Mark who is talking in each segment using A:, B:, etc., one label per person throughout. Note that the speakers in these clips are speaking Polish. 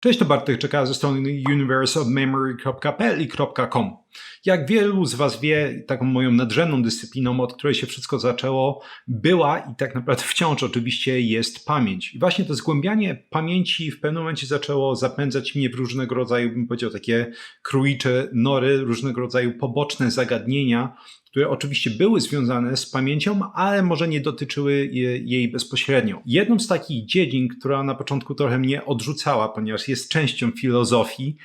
A: Cześć, to Bartek Czeka ze strony universeofmemory.pl i .com. Jak wielu z Was wie, taką moją nadrzędną dyscypliną, od której się wszystko zaczęło, była i tak naprawdę wciąż oczywiście jest pamięć. I właśnie to zgłębianie pamięci w pewnym momencie zaczęło zapędzać mnie w różnego rodzaju, bym powiedział, takie królicze nory, różnego rodzaju poboczne zagadnienia, które oczywiście były związane z pamięcią, ale może nie dotyczyły jej bezpośrednio. Jedną z takich dziedzin, która na początku trochę mnie odrzucała, ponieważ jest częścią filozofii,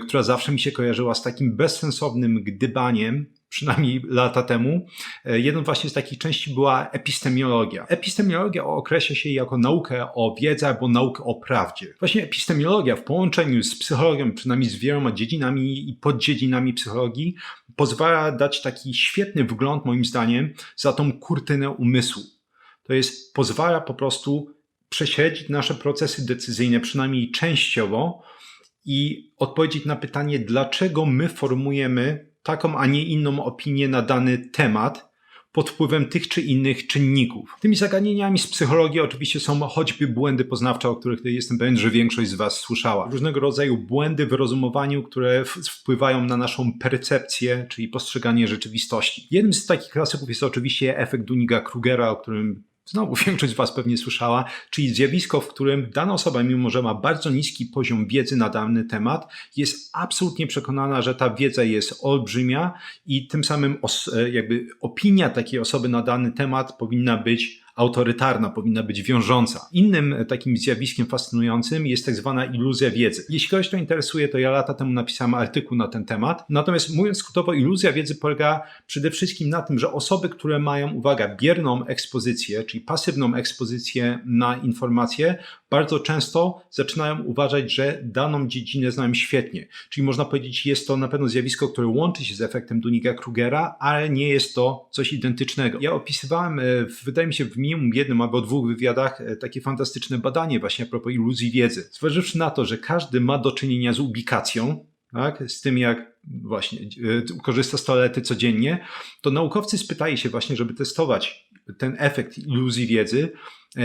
A: która zawsze mi się kojarzyła z takim bezsensownym gdybaniem, przynajmniej lata temu. Jedną właśnie z takich części była epistemiologia. Epistemiologia określa się jako naukę o wiedzy albo naukę o prawdzie. Właśnie epistemiologia w połączeniu z psychologią, przynajmniej z wieloma dziedzinami i poddziedzinami psychologii, pozwala dać taki świetny wgląd, moim zdaniem, za tą kurtynę umysłu. To jest, pozwala po prostu prześledzić nasze procesy decyzyjne, przynajmniej częściowo, i odpowiedzieć na pytanie, dlaczego my formujemy taką, a nie inną opinię na dany temat pod wpływem tych czy innych czynników. Tymi zagadnieniami z psychologii oczywiście są choćby błędy poznawcze, o których jestem pewien, że większość z Was słyszała. Różnego rodzaju błędy w rozumowaniu, które wpływają na naszą percepcję, czyli postrzeganie rzeczywistości. Jednym z takich klasyków jest oczywiście efekt Dunninga-Krugera, o którym znowu większość z Was pewnie słyszała, czyli zjawisko, w którym dana osoba, mimo że ma bardzo niski poziom wiedzy na dany temat, jest absolutnie przekonana, że ta wiedza jest olbrzymia i tym samym jakby opinia takiej osoby na dany temat powinna być autorytarna, powinna być wiążąca. Innym takim zjawiskiem fascynującym jest tak zwana iluzja wiedzy. Jeśli kogoś to interesuje, to ja lata temu napisałem artykuł na ten temat. Natomiast mówiąc skrótowo, iluzja wiedzy polega przede wszystkim na tym, że osoby, które mają, uwaga, bierną ekspozycję, czyli pasywną ekspozycję na informacje, bardzo często zaczynają uważać, że daną dziedzinę znają świetnie. Czyli można powiedzieć, jest to na pewno zjawisko, które łączy się z efektem Dunninga-Krugera, ale nie jest to coś identycznego. Ja opisywałem, wydaje mi się, w minimum jednym albo dwóch wywiadach takie fantastyczne badanie właśnie a propos iluzji wiedzy. Zważywszy na to, że każdy ma do czynienia z ubikacją, tak, z tym jak właśnie korzysta z toalety codziennie, to naukowcy spytali się właśnie, żeby testować ten efekt iluzji wiedzy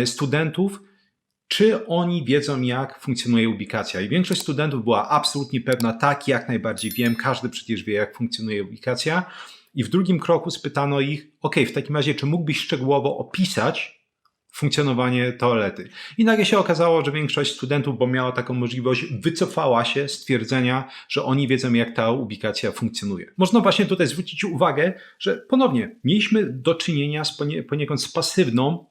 A: studentów, czy oni wiedzą, jak funkcjonuje ubikacja. I większość studentów była absolutnie pewna, tak, jak najbardziej wiem, każdy przecież wie, jak funkcjonuje ubikacja. I w drugim kroku spytano ich, w takim razie, czy mógłbyś szczegółowo opisać funkcjonowanie toalety? I nagle się okazało, że większość studentów, bo miała taką możliwość, wycofała się z twierdzenia, że oni wiedzą, jak ta ubikacja funkcjonuje. Można właśnie tutaj zwrócić uwagę, że ponownie mieliśmy do czynienia poniekąd z pasywną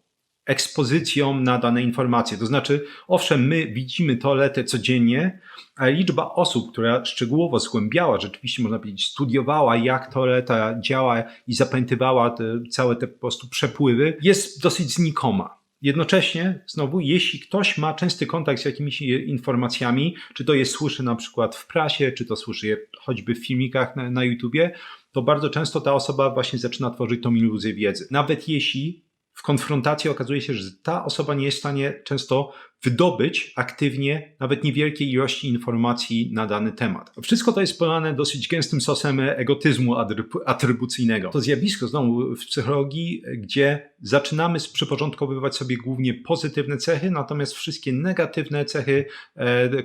A: ekspozycją na dane informacje. To znaczy, owszem, my widzimy toaletę codziennie, ale liczba osób, która szczegółowo zgłębiała, rzeczywiście można powiedzieć, studiowała, jak toaleta działa i zapamiętywała całe te po prostu przepływy, jest dosyć znikoma. Jednocześnie, znowu, jeśli ktoś ma częsty kontakt z jakimiś informacjami, czy to je słyszy na przykład w prasie, czy to słyszy je choćby w filmikach na YouTubie, to bardzo często ta osoba właśnie zaczyna tworzyć tą iluzję wiedzy. Nawet jeśli w konfrontacji okazuje się, że ta osoba nie jest w stanie często wydobyć aktywnie nawet niewielkiej ilości informacji na dany temat. Wszystko to jest polane dosyć gęstym sosem egotyzmu atrybucyjnego. To zjawisko znowu w psychologii, gdzie zaczynamy przyporządkowywać sobie głównie pozytywne cechy, natomiast wszystkie negatywne cechy,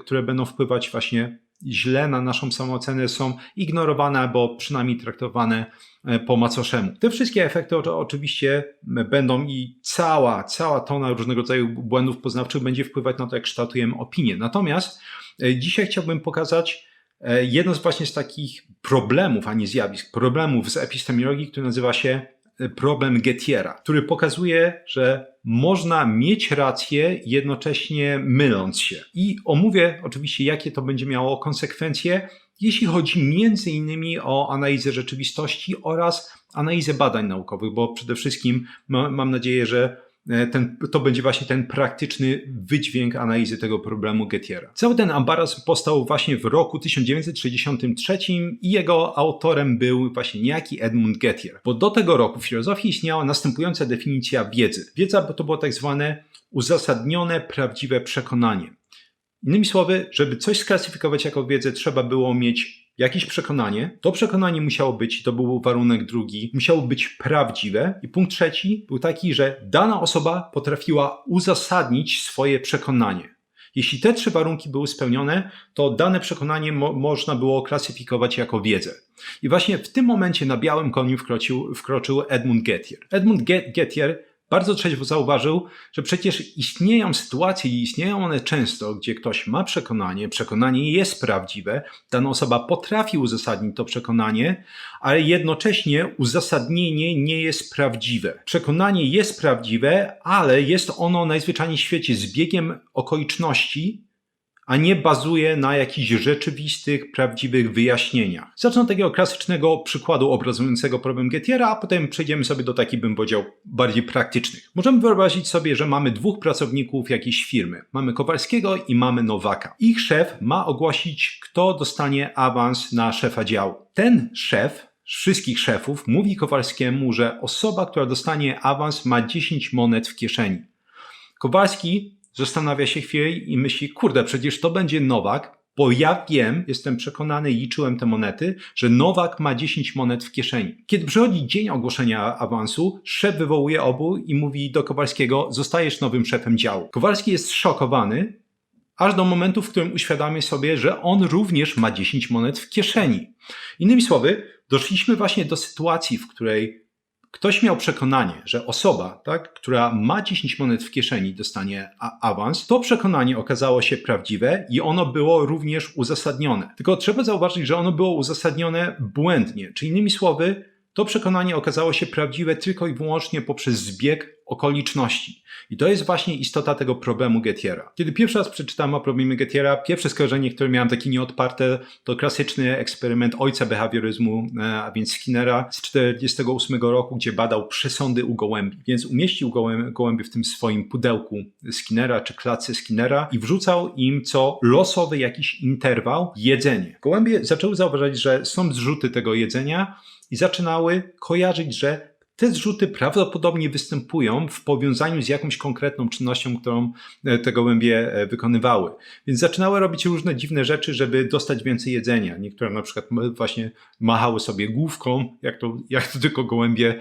A: które będą wpływać właśnie źle na naszą samoocenę, są ignorowane albo przynajmniej traktowane po macoszemu. Te wszystkie efekty oczywiście będą i cała tona różnego rodzaju błędów poznawczych będzie wpływać na to, jak kształtujemy opinię. Natomiast dzisiaj chciałbym pokazać jedno z takich problemów, a nie zjawisk, problemów z epistemiologii, który nazywa się problem Gettiera, który pokazuje, że można mieć rację, jednocześnie myląc się. I omówię oczywiście, jakie to będzie miało konsekwencje, jeśli chodzi między innymi o analizę rzeczywistości oraz analizę badań naukowych, bo przede wszystkim mam nadzieję, że to będzie właśnie ten praktyczny wydźwięk analizy tego problemu Gettiera. Cały ten ambaras powstał właśnie w roku 1963 i jego autorem był właśnie niejaki Edmund Gettier. Bo do tego roku w filozofii istniała następująca definicja wiedzy. Wiedza to było tak zwane uzasadnione, prawdziwe przekonanie. Innymi słowy, żeby coś sklasyfikować jako wiedzę, trzeba było mieć jakieś przekonanie. To przekonanie musiało być, to był warunek drugi, musiało być prawdziwe. I punkt trzeci był taki, że dana osoba potrafiła uzasadnić swoje przekonanie. Jeśli te 3 warunki były spełnione, to dane przekonanie można było klasyfikować jako wiedzę. I właśnie w tym momencie na białym koniu wkroczył Edmund Gettier. Edmund Gettier bardzo trzeźwo zauważył, że przecież istnieją sytuacje i istnieją one często, gdzie ktoś ma przekonanie jest prawdziwe, dana osoba potrafi uzasadnić to przekonanie, ale jednocześnie uzasadnienie nie jest prawdziwe. Przekonanie jest prawdziwe, ale jest ono najzwyczajniej w świecie zbiegiem okoliczności, a nie bazuje na jakichś rzeczywistych, prawdziwych wyjaśnieniach. Zacznę od takiego klasycznego przykładu obrazującego problem Gettiera, a potem przejdziemy sobie do takich, bym powiedział, bardziej praktycznych. Możemy wyobrazić sobie, że mamy 2 pracowników jakiejś firmy. Mamy Kowalskiego i mamy Nowaka. Ich szef ma ogłosić, kto dostanie awans na szefa działu. Ten szef z wszystkich szefów mówi Kowalskiemu, że osoba, która dostanie awans, ma 10 monet w kieszeni. Kowalski zastanawia się chwilę i myśli, kurde, przecież to będzie Nowak, bo ja wiem, jestem przekonany, liczyłem te monety, że Nowak ma 10 monet w kieszeni. Kiedy przychodzi dzień ogłoszenia awansu, szef wywołuje obu i mówi do Kowalskiego, zostajesz nowym szefem działu. Kowalski jest zszokowany, aż do momentu, w którym uświadamia sobie, że on również ma 10 monet w kieszeni. Innymi słowy, doszliśmy właśnie do sytuacji, w której ktoś miał przekonanie, że osoba, która ma 10 monet w kieszeni, dostanie awans. To przekonanie okazało się prawdziwe i ono było również uzasadnione. Tylko trzeba zauważyć, że ono było uzasadnione błędnie. Czyli innymi słowy, to przekonanie okazało się prawdziwe tylko i wyłącznie poprzez zbieg okoliczności. I to jest właśnie istota tego problemu Gettiera. Kiedy pierwszy raz przeczytałem o problemie Gettiera, pierwsze skojarzenie, które miałem takie nieodparte, to klasyczny eksperyment ojca behawioryzmu, a więc Skinnera z 1948 roku, gdzie badał przesądy u gołębi. Więc umieścił gołębie w tym swoim pudełku Skinnera czy klatce Skinnera i wrzucał im co losowy jakiś interwał jedzenie. Gołębie zaczęły zauważać, że są zrzuty tego jedzenia i zaczynały kojarzyć, że te zrzuty prawdopodobnie występują w powiązaniu z jakąś konkretną czynnością, którą te gołębie wykonywały. Więc zaczynały robić różne dziwne rzeczy, żeby dostać więcej jedzenia. Niektóre na przykład właśnie machały sobie główką, jak to tylko gołębie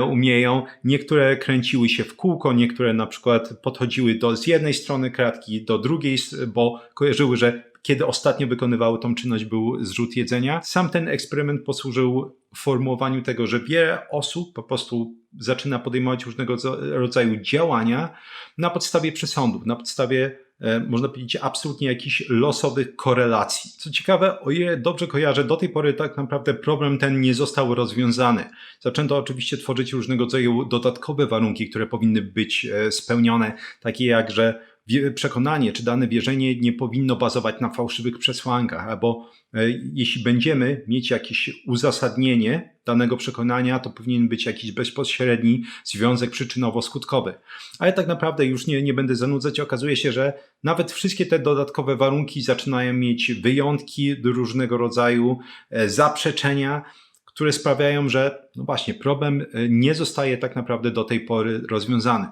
A: umieją. Niektóre kręciły się w kółko, niektóre na przykład podchodziły z jednej strony kratki do drugiej, bo kojarzyły, że kiedy ostatnio wykonywały tą czynność, był zrzut jedzenia. Sam ten eksperyment posłużył formułowaniu tego, że wiele osób po prostu zaczyna podejmować różnego rodzaju działania na podstawie przesądów, na podstawie, można powiedzieć, absolutnie jakichś losowych korelacji. Co ciekawe, o ile dobrze kojarzę, do tej pory tak naprawdę problem ten nie został rozwiązany. Zaczęto oczywiście tworzyć różnego rodzaju dodatkowe warunki, które powinny być spełnione, takie jak, że przekonanie czy dane wierzenie nie powinno bazować na fałszywych przesłankach, albo jeśli będziemy mieć jakieś uzasadnienie danego przekonania, to powinien być jakiś bezpośredni związek przyczynowo-skutkowy. Ale tak naprawdę już nie będę zanudzać, okazuje się, że nawet wszystkie te dodatkowe warunki zaczynają mieć wyjątki, różnego rodzaju zaprzeczenia, które sprawiają, że no właśnie problem nie zostaje tak naprawdę do tej pory rozwiązany.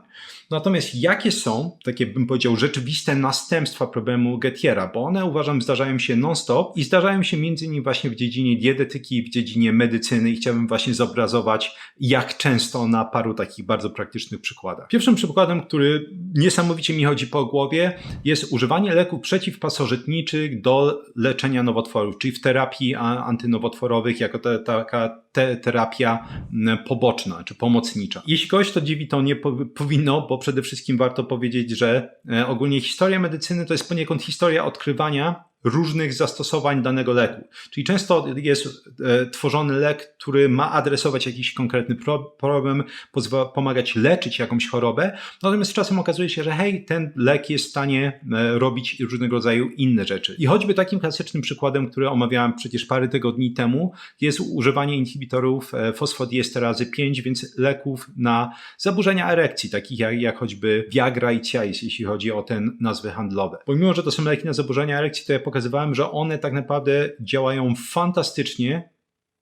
A: Natomiast jakie są, takie bym powiedział, rzeczywiste następstwa problemu Gettiera? Bo one, uważam, zdarzają się non-stop i zdarzają się między innymi właśnie w dziedzinie dietetyki i w dziedzinie medycyny i chciałbym właśnie zobrazować, jak często na paru takich bardzo praktycznych przykładach. Pierwszym przykładem, który niesamowicie mi chodzi po głowie, jest używanie leków przeciwpasożytniczych do leczenia nowotworów, czyli w terapii antynowotworowych jako taka terapia poboczna czy pomocnicza. Jeśli kogoś to dziwi, to nie powinno, bo przede wszystkim warto powiedzieć, że ogólnie historia medycyny to jest poniekąd historia odkrywania różnych zastosowań danego leku. Czyli często jest tworzony lek, który ma adresować jakiś konkretny problem, pomagać leczyć jakąś chorobę, natomiast z czasem okazuje się, że hej, ten lek jest w stanie robić różnego rodzaju inne rzeczy. I choćby takim klasycznym przykładem, który omawiałem przecież parę tygodni temu, jest używanie inhibitorów fosfodiesterazy 5, więc leków na zaburzenia erekcji, takich jak choćby Viagra i Cialis, jeśli chodzi o te nazwy handlowe. Pomimo, że to są leki na zaburzenia erekcji, to ja pokazywałem, że one tak naprawdę działają fantastycznie,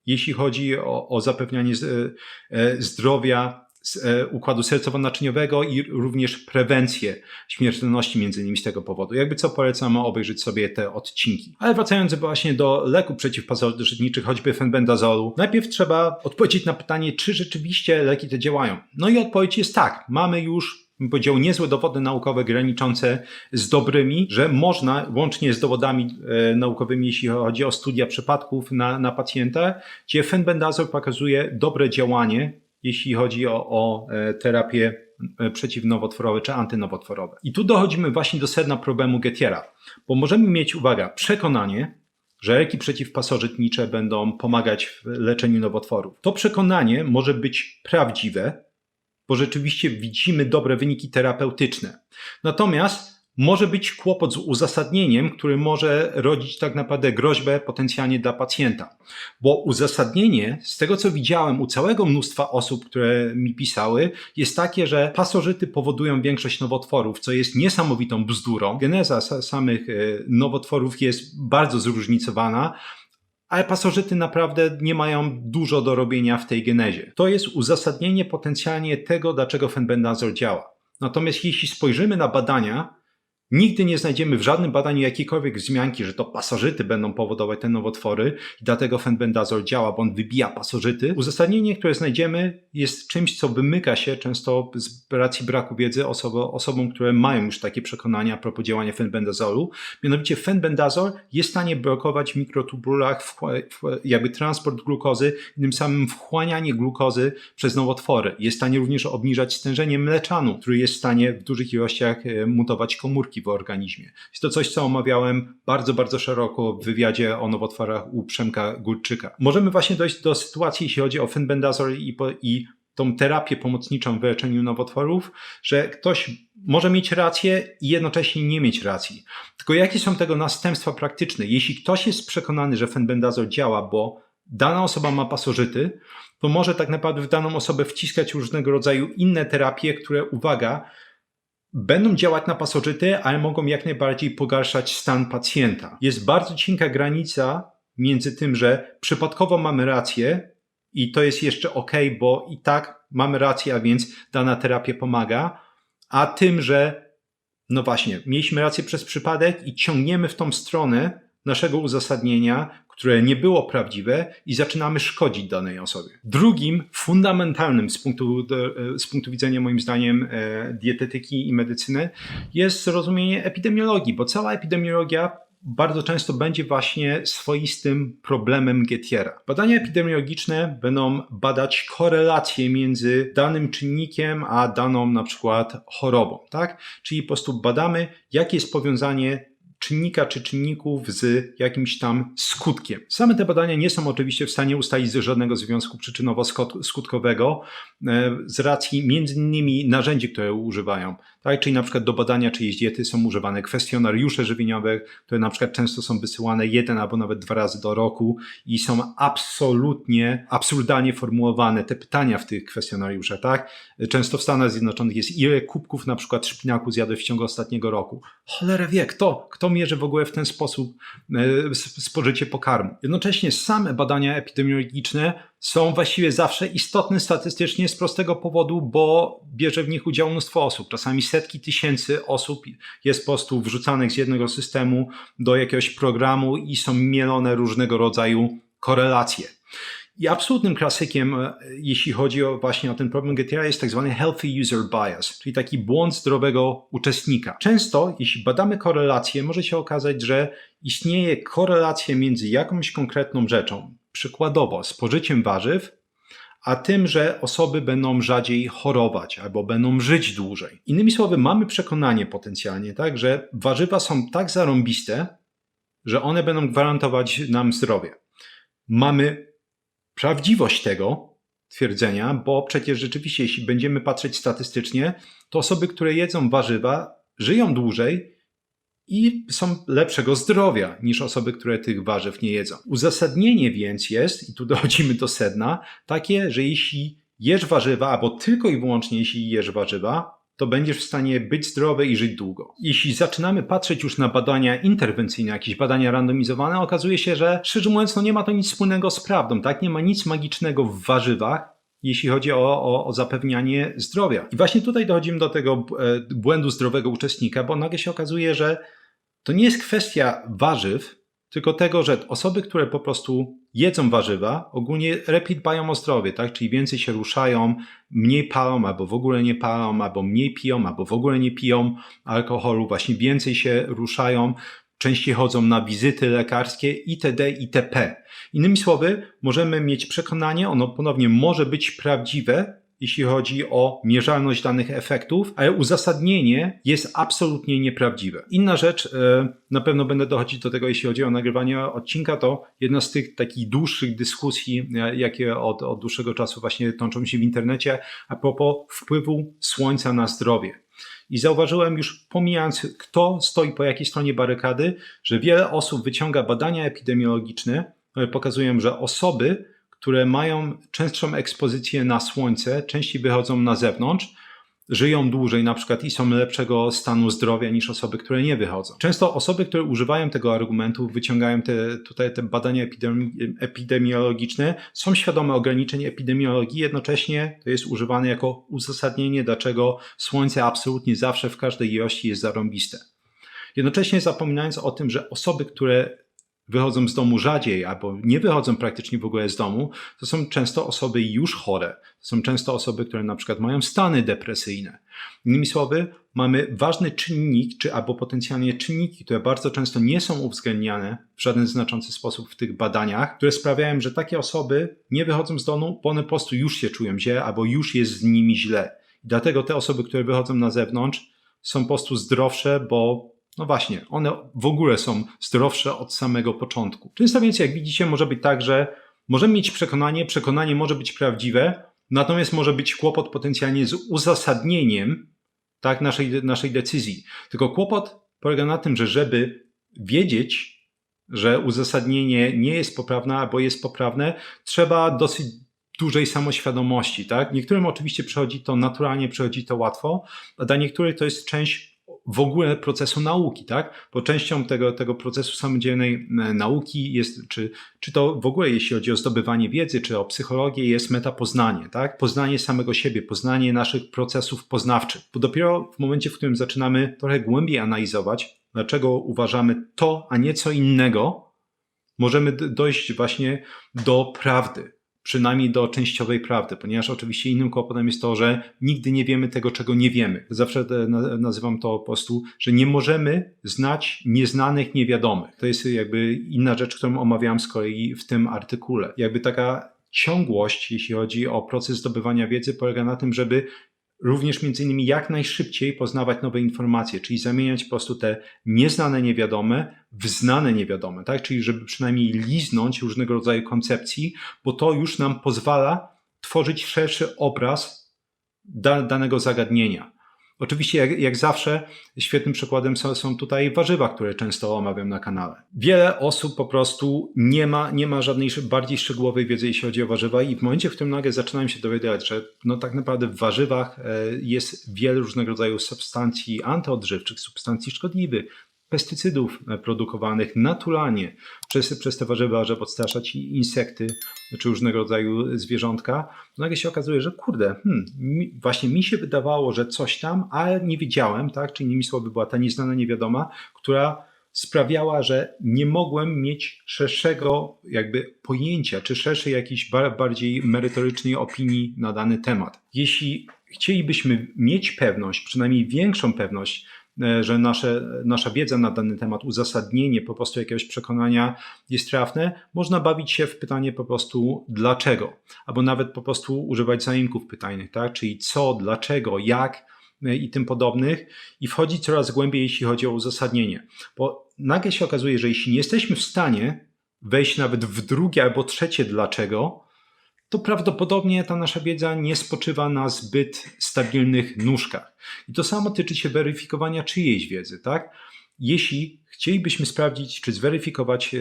A: jeśli chodzi o zapewnianie zdrowia układu sercowo-naczyniowego i również prewencję śmiertelności między innymi z tego powodu. Jakby co, polecam obejrzeć sobie te odcinki. Ale wracając właśnie do leków przeciwpasożytniczych, choćby fenbendazolu, najpierw trzeba odpowiedzieć na pytanie, czy rzeczywiście leki te działają. No i odpowiedź jest tak. Mamy już bym powiedział, niezłe dowody naukowe graniczące z dobrymi, że można, łącznie z dowodami naukowymi, jeśli chodzi o studia przypadków na pacjentach, gdzie fenbendazol pokazuje dobre działanie, jeśli chodzi o terapię przeciwnowotworowe czy antynowotworowe. I tu dochodzimy właśnie do sedna problemu Gettiera, bo możemy mieć, uwaga, przekonanie, że leki przeciwpasożytnicze będą pomagać w leczeniu nowotworów. To przekonanie może być prawdziwe, bo rzeczywiście widzimy dobre wyniki terapeutyczne. Natomiast może być kłopot z uzasadnieniem, który może rodzić tak naprawdę groźbę potencjalnie dla pacjenta. Bo uzasadnienie, z tego co widziałem u całego mnóstwa osób, które mi pisały, jest takie, że pasożyty powodują większość nowotworów, co jest niesamowitą bzdurą. Geneza samych nowotworów jest bardzo zróżnicowana, ale pasożyty naprawdę nie mają dużo do robienia w tej genezie. To jest uzasadnienie potencjalnie tego, dlaczego fenbendazol działa. Natomiast jeśli spojrzymy na badania, nigdy nie znajdziemy w żadnym badaniu jakiejkolwiek wzmianki, że to pasożyty będą powodować te nowotwory i dlatego fenbendazol działa, bo on wybija pasożyty. Uzasadnienie, które znajdziemy, jest czymś, co wymyka się często z racji braku wiedzy osobom, które mają już takie przekonania a propos działania fenbendazolu. Mianowicie fenbendazol jest w stanie blokować w mikrotubulach jakby transport glukozy i tym samym wchłanianie glukozy przez nowotwory. Jest w stanie również obniżać stężenie mleczanu, który jest w stanie w dużych ilościach mutować komórki w organizmie. Jest to coś, co omawiałem bardzo, bardzo szeroko w wywiadzie o nowotworach u Przemka Górczyka. Możemy właśnie dojść do sytuacji, jeśli chodzi o fenbendazol i tą terapię pomocniczą w leczeniu nowotworów, że ktoś może mieć rację i jednocześnie nie mieć racji. Tylko jakie są tego następstwa praktyczne? Jeśli ktoś jest przekonany, że fenbendazol działa, bo dana osoba ma pasożyty, to może tak naprawdę w daną osobę wciskać różnego rodzaju inne terapie, które, uwaga, będą działać na pasożyty, ale mogą jak najbardziej pogarszać stan pacjenta. Jest bardzo cienka granica między tym, że przypadkowo mamy rację i to jest jeszcze ok, bo i tak mamy rację, a więc dana terapia pomaga, a tym, że no właśnie, mieliśmy rację przez przypadek i ciągniemy w tą stronę naszego uzasadnienia, które nie było prawdziwe i zaczynamy szkodzić danej osobie. Drugim fundamentalnym z punktu widzenia moim zdaniem dietetyki i medycyny jest zrozumienie epidemiologii, bo cała epidemiologia bardzo często będzie właśnie swoistym problemem Gettiera. Badania epidemiologiczne będą badać korelację między danym czynnikiem a daną na przykład chorobą, tak? Czyli po prostu badamy, jakie jest powiązanie czynnika czy czynników z jakimś tam skutkiem. Same te badania nie są oczywiście w stanie ustalić żadnego związku przyczynowo-skutkowego z racji między innymi narzędzi, które używają. Tak? Czyli na przykład do badania czyjejś diety są używane kwestionariusze żywieniowe, które na przykład często są wysyłane 1 albo nawet 2 razy do roku i są absurdalnie formułowane te pytania w tych kwestionariuszach. Tak? Często w Stanach Zjednoczonych jest ile kubków na przykład szpinaku zjadłeś w ciągu ostatniego roku. Cholera wie, kto mierzy w ogóle w ten sposób spożycie pokarmu. Jednocześnie same badania epidemiologiczne są właściwie zawsze istotne statystycznie z prostego powodu, bo bierze w nich udział mnóstwo osób. Czasami setki tysięcy osób jest po prostu wrzucanych z jednego systemu do jakiegoś programu i są mielone różnego rodzaju korelacje. I absolutnym klasykiem, jeśli chodzi właśnie o ten problem Gettiera, jest tak zwany healthy user bias, czyli taki błąd zdrowego uczestnika. Często, jeśli badamy korelację, może się okazać, że istnieje korelacja między jakąś konkretną rzeczą, przykładowo spożyciem warzyw, a tym, że osoby będą rzadziej chorować albo będą żyć dłużej. Innymi słowy, mamy przekonanie potencjalnie, tak, że warzywa są tak zarąbiste, że one będą gwarantować nam zdrowie. Mamy prawdziwość tego twierdzenia, bo przecież rzeczywiście, jeśli będziemy patrzeć statystycznie, to osoby, które jedzą warzywa, żyją dłużej i są lepszego zdrowia niż osoby, które tych warzyw nie jedzą. Uzasadnienie więc jest, i tu dochodzimy do sedna, takie, że jeśli jesz warzywa, albo tylko i wyłącznie jeśli jesz warzywa, to będziesz w stanie być zdrowy i żyć długo. Jeśli zaczynamy patrzeć już na badania interwencyjne, jakieś badania randomizowane, okazuje się, że szczerze mówiąc, nie ma to nic wspólnego z prawdą, tak? Nie ma nic magicznego w warzywach, jeśli chodzi o zapewnianie zdrowia. I właśnie tutaj dochodzimy do tego błędu zdrowego uczestnika, bo nagle się okazuje, że to nie jest kwestia warzyw, tylko tego, że osoby, które po prostu jedzą warzywa, ogólnie lepiej dbają o zdrowie, tak? Czyli więcej się ruszają, mniej palą, albo w ogóle nie palą, albo mniej piją, albo w ogóle nie piją alkoholu, właśnie więcej się ruszają, częściej chodzą na wizyty lekarskie itd. itp. Innymi słowy, możemy mieć przekonanie, ono ponownie może być prawdziwe, jeśli chodzi o mierzalność danych efektów, ale uzasadnienie jest absolutnie nieprawdziwe. Inna rzecz, na pewno będę dochodzić do tego, jeśli chodzi o nagrywanie odcinka, to jedna z tych takich dłuższych dyskusji, jakie od dłuższego czasu właśnie toczą się w internecie, a propos wpływu słońca na zdrowie. I zauważyłem już, pomijając kto stoi po jakiej stronie barykady, że wiele osób wyciąga badania epidemiologiczne, które pokazują, że osoby, które mają częstszą ekspozycję na słońce, częściej wychodzą na zewnątrz, żyją dłużej na przykład i są lepszego stanu zdrowia niż osoby, które nie wychodzą. Często osoby, które używają tego argumentu, wyciągają te badania epidemiologiczne, są świadome ograniczeń epidemiologii, jednocześnie to jest używane jako uzasadnienie, dlaczego słońce absolutnie zawsze w każdej ilości jest zarąbiste. Jednocześnie zapominając o tym, że osoby, które wychodzą z domu rzadziej albo nie wychodzą praktycznie w ogóle z domu, to są często osoby już chore. To są często osoby, które na przykład mają stany depresyjne. Innymi słowy, mamy ważny czynnik, albo potencjalnie czynniki, które bardzo często nie są uwzględniane w żaden znaczący sposób w tych badaniach, które sprawiają, że takie osoby nie wychodzą z domu, bo one po prostu już się czują źle albo już jest z nimi źle. I dlatego te osoby, które wychodzą na zewnątrz, są po prostu zdrowsze, bo no właśnie, one w ogóle są zdrowsze od samego początku. Często więc, jak widzicie, może być tak, że możemy mieć przekonanie może być prawdziwe, natomiast może być kłopot potencjalnie z uzasadnieniem, tak, naszej decyzji. Tylko kłopot polega na tym, że żeby wiedzieć, że uzasadnienie nie jest poprawne albo jest poprawne, trzeba dosyć dużej samoświadomości. Tak? Niektórym oczywiście przychodzi to naturalnie, przychodzi to łatwo, a dla niektórych to jest część w ogóle procesu nauki, tak? Bo częścią tego procesu samodzielnej nauki jest, czy to w ogóle jeśli chodzi o zdobywanie wiedzy, czy o psychologię, jest metapoznanie, tak? Poznanie samego siebie, poznanie naszych procesów poznawczych. Bo dopiero w momencie, w którym zaczynamy trochę głębiej analizować, dlaczego uważamy to, a nie co innego, możemy dojść właśnie do prawdy. Przynajmniej do częściowej prawdy, ponieważ oczywiście innym kłopotem jest to, że nigdy nie wiemy tego, czego nie wiemy. Zawsze nazywam to po prostu, że nie możemy znać nieznanych, niewiadomych. To jest jakby inna rzecz, którą omawiałem z kolei w tym artykule. Jakby taka ciągłość, jeśli chodzi o proces zdobywania wiedzy, polega na tym, żeby również między innymi jak najszybciej poznawać nowe informacje, czyli zamieniać po prostu te nieznane niewiadome w znane niewiadome, tak? Czyli żeby przynajmniej liznąć różnego rodzaju koncepcji, bo to już nam pozwala tworzyć szerszy obraz danego zagadnienia. Oczywiście jak zawsze świetnym przykładem są tutaj warzywa, które często omawiam na kanale. Wiele osób po prostu nie ma żadnej bardziej szczegółowej wiedzy, jeśli chodzi o warzywa i w momencie, w którym nagle zaczynałem się dowiadywać, że no tak naprawdę w warzywach jest wiele różnego rodzaju substancji antyodżywczych, substancji szkodliwych, pestycydów produkowanych naturalnie przez te warzywa, żeby odstraszać insekty czy różnego rodzaju zwierzątka, nagle się okazuje, że kurde, właśnie mi się wydawało, że coś tam, ale nie wiedziałem, tak? Czyli innymi słowy była ta nieznana niewiadoma, która sprawiała, że nie mogłem mieć szerszego jakby pojęcia, czy szerszej jakiejś bardziej merytorycznej opinii na dany temat. Jeśli chcielibyśmy mieć pewność, przynajmniej większą pewność, że nasza wiedza na dany temat, uzasadnienie po prostu jakiegoś przekonania jest trafne, można bawić się w pytanie po prostu dlaczego, albo nawet po prostu używać zaimków pytajnych, tak? Czyli co, dlaczego, jak i tym podobnych i wchodzić coraz głębiej, jeśli chodzi o uzasadnienie. Bo nagle się okazuje, że jeśli nie jesteśmy w stanie wejść nawet w drugie albo trzecie dlaczego, to prawdopodobnie ta nasza wiedza nie spoczywa na zbyt stabilnych nóżkach. I to samo tyczy się weryfikowania czyjejś wiedzy, tak? Jeśli chcielibyśmy sprawdzić, czy zweryfikować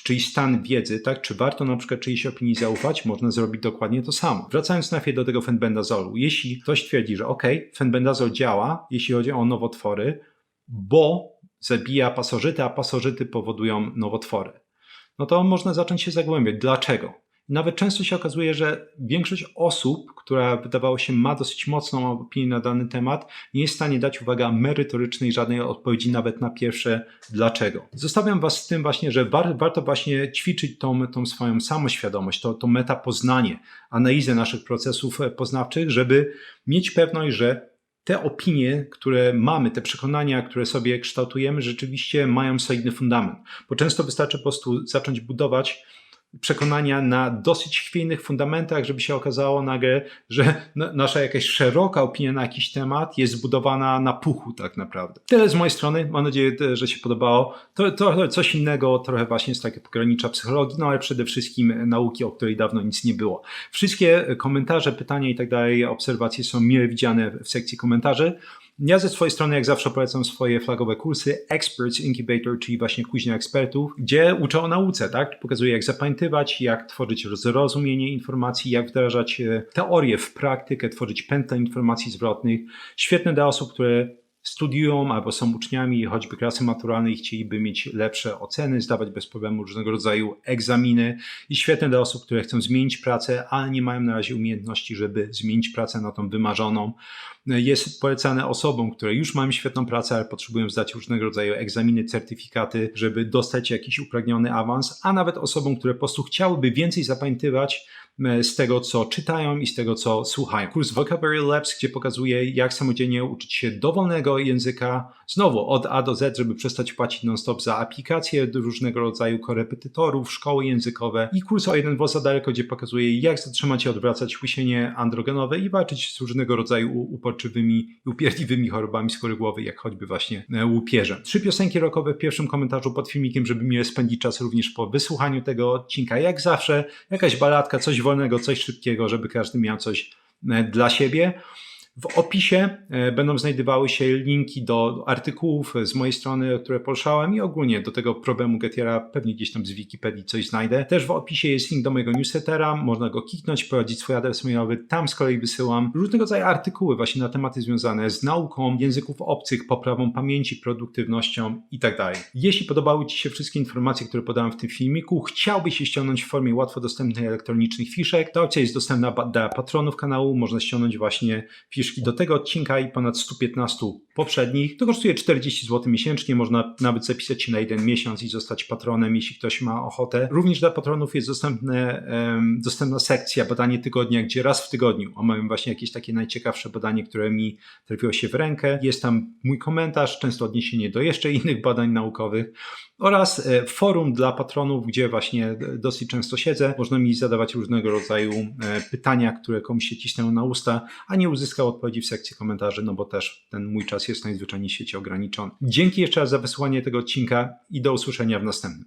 A: czyjś stan wiedzy, tak? Czy warto na przykład czyjejś opinii zaufać, można zrobić dokładnie to samo. Wracając na chwilę do tego fenbendazolu. Jeśli ktoś twierdzi, że fenbendazol działa, jeśli chodzi o nowotwory, bo zabija pasożyty, a pasożyty powodują nowotwory, no to można zacząć się zagłębiać. Dlaczego? Nawet często się okazuje, że większość osób, która wydawało się ma dosyć mocną opinię na dany temat, nie jest w stanie dać, uwaga, merytorycznej żadnej odpowiedzi nawet na pierwsze dlaczego. Zostawiam Was z tym właśnie, że warto właśnie ćwiczyć tą swoją samoświadomość, to metapoznanie, analizę naszych procesów poznawczych, żeby mieć pewność, że te opinie, które mamy, te przekonania, które sobie kształtujemy, rzeczywiście mają solidny fundament. Bo często wystarczy po prostu zacząć budować przekonania na dosyć chwiejnych fundamentach, żeby się okazało nagle, że nasza jakaś szeroka opinia na jakiś temat jest zbudowana na puchu tak naprawdę. Tyle z mojej strony. Mam nadzieję, że się podobało. To trochę coś innego, trochę właśnie z takiego pogranicza psychologii, no ale przede wszystkim nauki, o której dawno nic nie było. Wszystkie komentarze, pytania i tak dalej, obserwacje są mile widziane w sekcji komentarzy. Ja ze swojej strony jak zawsze polecam swoje flagowe kursy Experts Incubator, czyli właśnie kuźnia ekspertów, gdzie uczę o nauce, tak? Pokazuję jak zapamiętywać, jak tworzyć zrozumienie informacji, jak wdrażać teorię w praktykę, tworzyć pętlę informacji zwrotnych. Świetne dla osób, które studiują albo są uczniami choćby klasy maturalnej i chcieliby mieć lepsze oceny, zdawać bez problemu różnego rodzaju egzaminy i świetne dla osób, które chcą zmienić pracę, ale nie mają na razie umiejętności, żeby zmienić pracę na tą wymarzoną. Jest polecane osobom, które już mają świetną pracę, ale potrzebują zdać różnego rodzaju egzaminy, certyfikaty, żeby dostać jakiś upragniony awans, a nawet osobom, które po prostu chciałyby więcej zapamiętywać z tego, co czytają i z tego, co słuchają. Kurs Vocabulary Labs, gdzie pokazuję, jak samodzielnie uczyć się dowolnego języka, znowu od A do Z, żeby przestać płacić non-stop za aplikacje do różnego rodzaju korepetytorów, szkoły językowe i kurs o jeden włos za daleko, gdzie pokazuję, jak zatrzymać i odwracać łysienie androgenowe i walczyć z różnego rodzaju uporczywymi i upierdliwymi chorobami skóry głowy, jak choćby właśnie łupieże. 3 piosenki rockowe w pierwszym komentarzu pod filmikiem, żeby miło spędzić czas również po wysłuchaniu tego odcinka. Jak zawsze, jakaś baladka, coś wolnego, coś szybkiego, żeby każdy miał coś dla siebie. W opisie będą znajdowały się linki do artykułów z mojej strony, które poruszałem i ogólnie do tego problemu Getiera, pewnie gdzieś tam z Wikipedii coś znajdę. Też w opisie jest link do mojego newslettera, można go kliknąć, prowadzić swój adres mailowy, tam z kolei wysyłam różnego rodzaju artykuły właśnie na tematy związane z nauką, języków obcych, poprawą pamięci, produktywnością itd. Jeśli podobały Ci się wszystkie informacje, które podałem w tym filmiku, chciałbyś je ściągnąć w formie łatwo dostępnych elektronicznych fiszek, ta opcja jest dostępna dla patronów kanału, można ściągnąć właśnie fiszki do tego odcinka i ponad 115 poprzednich. To kosztuje 40 zł miesięcznie, można nawet zapisać się na 1 miesiąc i zostać patronem, jeśli ktoś ma ochotę. Również dla patronów jest dostępna sekcja badanie tygodnia, gdzie raz w tygodniu omawiam właśnie jakieś takie najciekawsze badanie, które mi trafiło się w rękę. Jest tam mój komentarz, często odniesienie do jeszcze innych badań naukowych oraz forum dla patronów, gdzie właśnie dosyć często siedzę. Można mi zadawać różnego rodzaju pytania, które komuś się cisną na usta, a nie uzyskał odpowiedzi w sekcji komentarzy, no bo też ten mój czas jest najzwyczajniej w świecie ograniczony. Dzięki jeszcze raz za wysłuchanie tego odcinka i do usłyszenia w następnym.